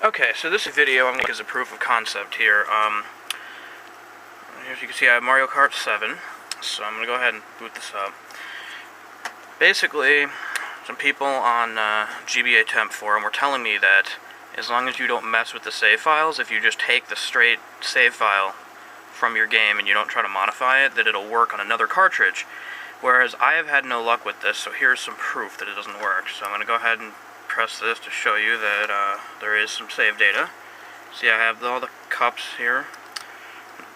Okay, so this video I'm going to make as a proof of concept here. As you can see, I have Mario Kart 7, so I'm going to go ahead and boot this up. Basically, some people on GBATemp forum were telling me that as long as you don't mess with the save files, if you just take the straight save file from your game and you don't try to modify it, that it'll work on another cartridge. Whereas I have had no luck with this, so here's some proof that it doesn't work. So I'm going to go ahead and press this to show you that there is some save data. See, I have all the cups here.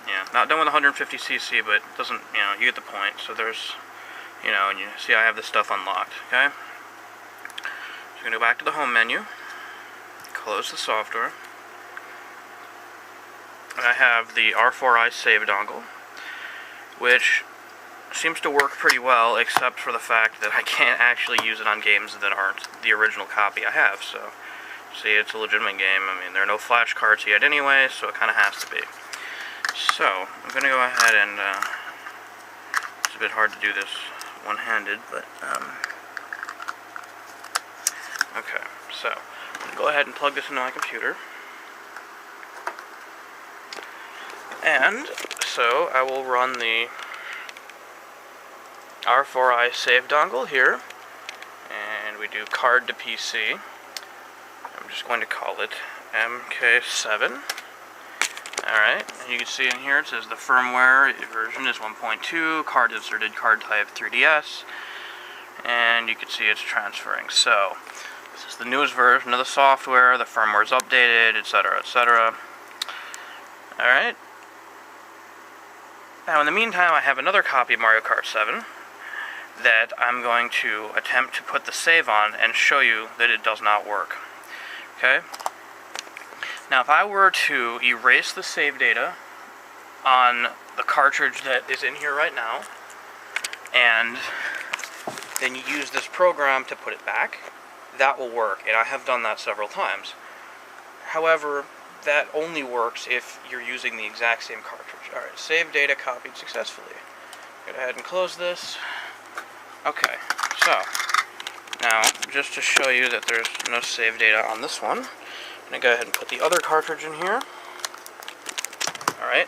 Yeah, not done with 150cc, but it doesn't, you get the point. So there's, and you see I have this stuff unlocked, okay? So you're going to go back to the home menu, close the software. I have the R4i Save dongle, which seems to work pretty well, except for the fact that I can't actually use it on games that aren't the original copy I have. So, see, it's a legitimate game. I mean, there are no flash cards yet anyway, so it kind of has to be. So, I'm going to go ahead and, it's a bit hard to do this one-handed, but, okay, so, I'm going to go ahead and plug this into my computer. And, so, I will run the R4i Save dongle here, and we do card to PC. I'm just going to call it MK7. Alright, and you can see in here it says the firmware version is 1.2, card inserted, card type 3DS, and you can see it's transferring. So, this is the newest version of the software, the firmware is updated, etc., etc. Alright. Now, in the meantime, I have another copy of Mario Kart 7 that I'm going to attempt to put the save on and show you that it does not work. Okay? Now, if I were to erase the save data on the cartridge that is in here right now, and then you use this program to put it back, that will work, and I have done that several times. However, that only works if you're using the exact same cartridge. Alright, save data copied successfully. Go ahead and close this. Okay, so, now, just to show you that there's no save data on this one, I'm going to go ahead and put the other cartridge in here. Alright,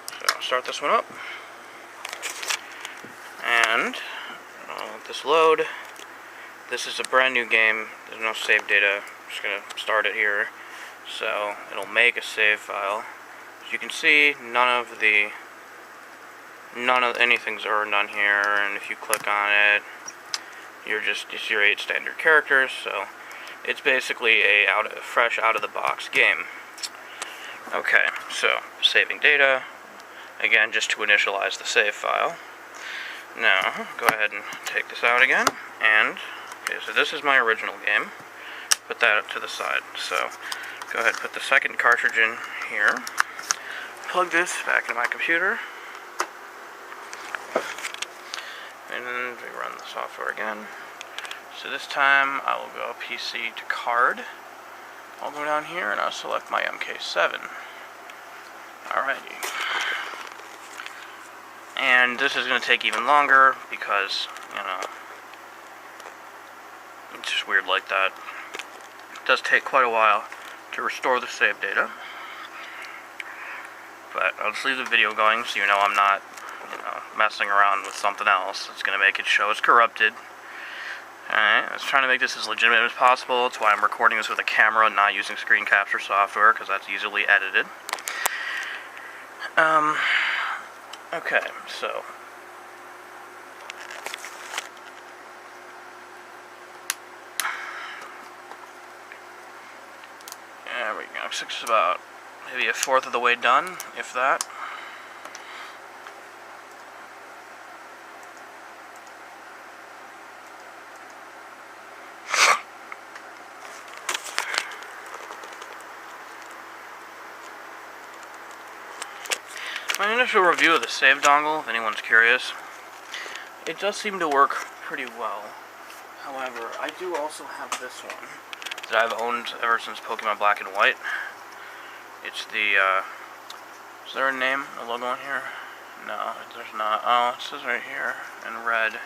so I'll start this one up. And, I'll let this load. This is a brand new game, there's no save data. I'm just going to start it here. So, it'll make a save file. As you can see, none of anything's earned on here, and if you click on it, it's your 8 standard characters, so it's basically a fresh out-of-the-box game. Okay, so, saving data, again, just to initialize the save file. Now, go ahead and take this out again, and, okay, so this is my original game. Put that to the side, so, go ahead and put the second cartridge in here, plug this back into my computer, and then we run the software again. So this time I will go PC to card. I'll go down here and I'll select my MK7. Alrighty. And this is going to take even longer because, it's just weird like that. It does take quite a while to restore the save data. But I'll just leave the video going so you know I'm not messing around with something else. It's going to make it show it's corrupted. Alright, I was trying to make this as legitimate as possible. That's why I'm recording this with a camera and not using screen capture software, because that's easily edited. Okay, so there we go. Looks like it's about maybe a fourth of the way done, if that. My initial review of the save dongle, if anyone's curious, it does seem to work pretty well. However, I do also have this one that I've owned ever since Pokemon Black and White. It's the, is there a name, a logo on here? No, there's not. Oh, it says right here in red.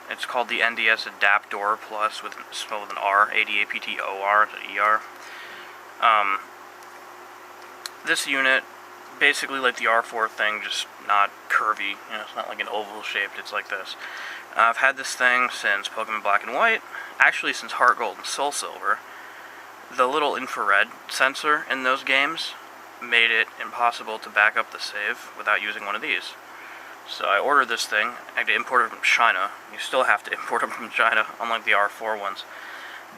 It's called the NDS Adaptor Plus with spelled with an R, ADAPTOR, ER. This unit, basically like the R4 thing, just not curvy. You know, it's not like an oval shaped. It's like this. I've had this thing since Pokemon Black and White. Actually, since Heart Gold and Soul Silver. The little infrared sensor in those games made it impossible to back up the save without using one of these. So I ordered this thing. I had to import it from China. You still have to import them from China, unlike the R4 ones.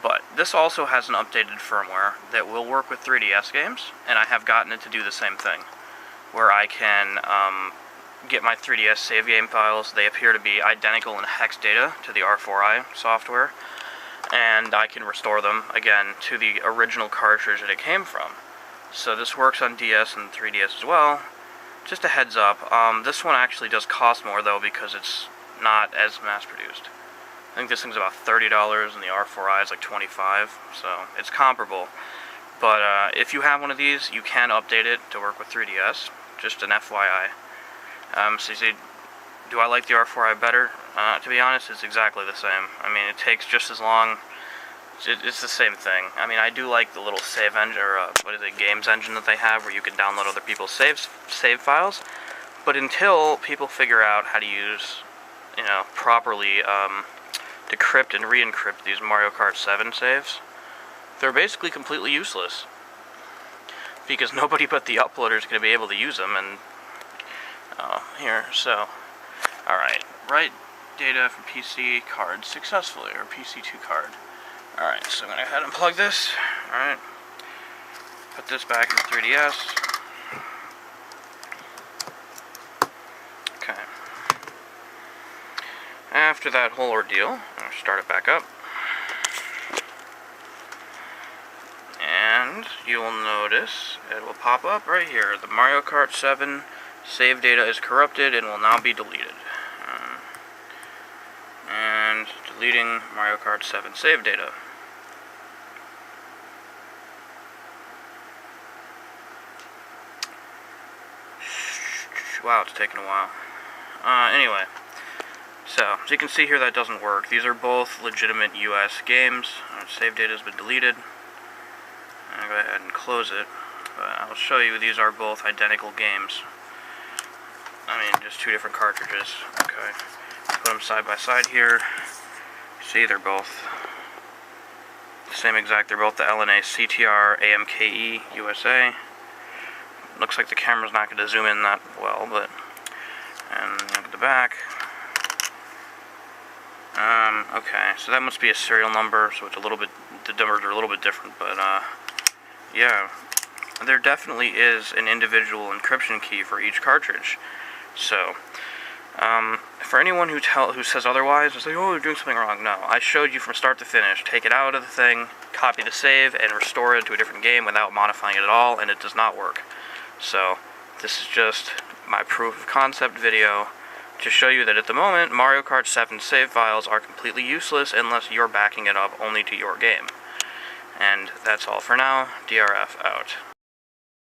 But this also has an updated firmware that will work with 3DS games, and I have gotten it to do the same thing, where I can get my 3DS save game files. They appear to be identical in hex data to the R4i software, and I can restore them, again, to the original cartridge that it came from. So this works on DS and 3DS as well. Just a heads up, this one actually does cost more, though, because it's not as mass-produced. I think this thing's about $30, and the R4i is like $25, so it's comparable. But if you have one of these, you can update it to work with 3DS, just an FYI. So you see, do I like the R4i better? To be honest, it's exactly the same. I mean, it takes just as long. It's the same thing. I mean, I do like the little save engine, or what is it, games engine that they have, where you can download other people's save files. But until people figure out how to use, you know, properly decrypt and re-encrypt these Mario Kart 7 saves, they're basically completely useless. Because nobody but the uploader is going to be able to use them. And here, so, alright, write data from PC card successfully, or PC2 card. Alright, so I'm going to go ahead and plug this. Alright, put this back in 3DS. Okay. After that whole ordeal, I'll start it back up. And you'll notice it will pop up right here. The Mario Kart 7 save data is corrupted and will now be deleted. And deleting Mario Kart 7 save data. Wow, it's taking a while. Anyway, so as you can see here, that doesn't work. These are both legitimate US games. Save data has been deleted. I'll go ahead and close it. But I'll show you these are both identical games. I mean, just two different cartridges. Okay. Put them side by side here. See, they're both the same exact. They're both the LNA CTR AMKE USA. Looks like the camera's not going to zoom in that well, but... And look at the back. Okay, so that must be a serial number, so it's a little bit... The numbers are a little bit different, but, yeah. There definitely is an individual encryption key for each cartridge. So, for anyone who says otherwise, it's like, oh, you're doing something wrong. No, I showed you from start to finish. Take it out of the thing, copy the save, and restore it to a different game without modifying it at all, and it does not work. So, this is just my proof of concept video to show you that at the moment, Mario Kart 7 save files are completely useless unless you're backing it up only to your game. And that's all for now. DRF out.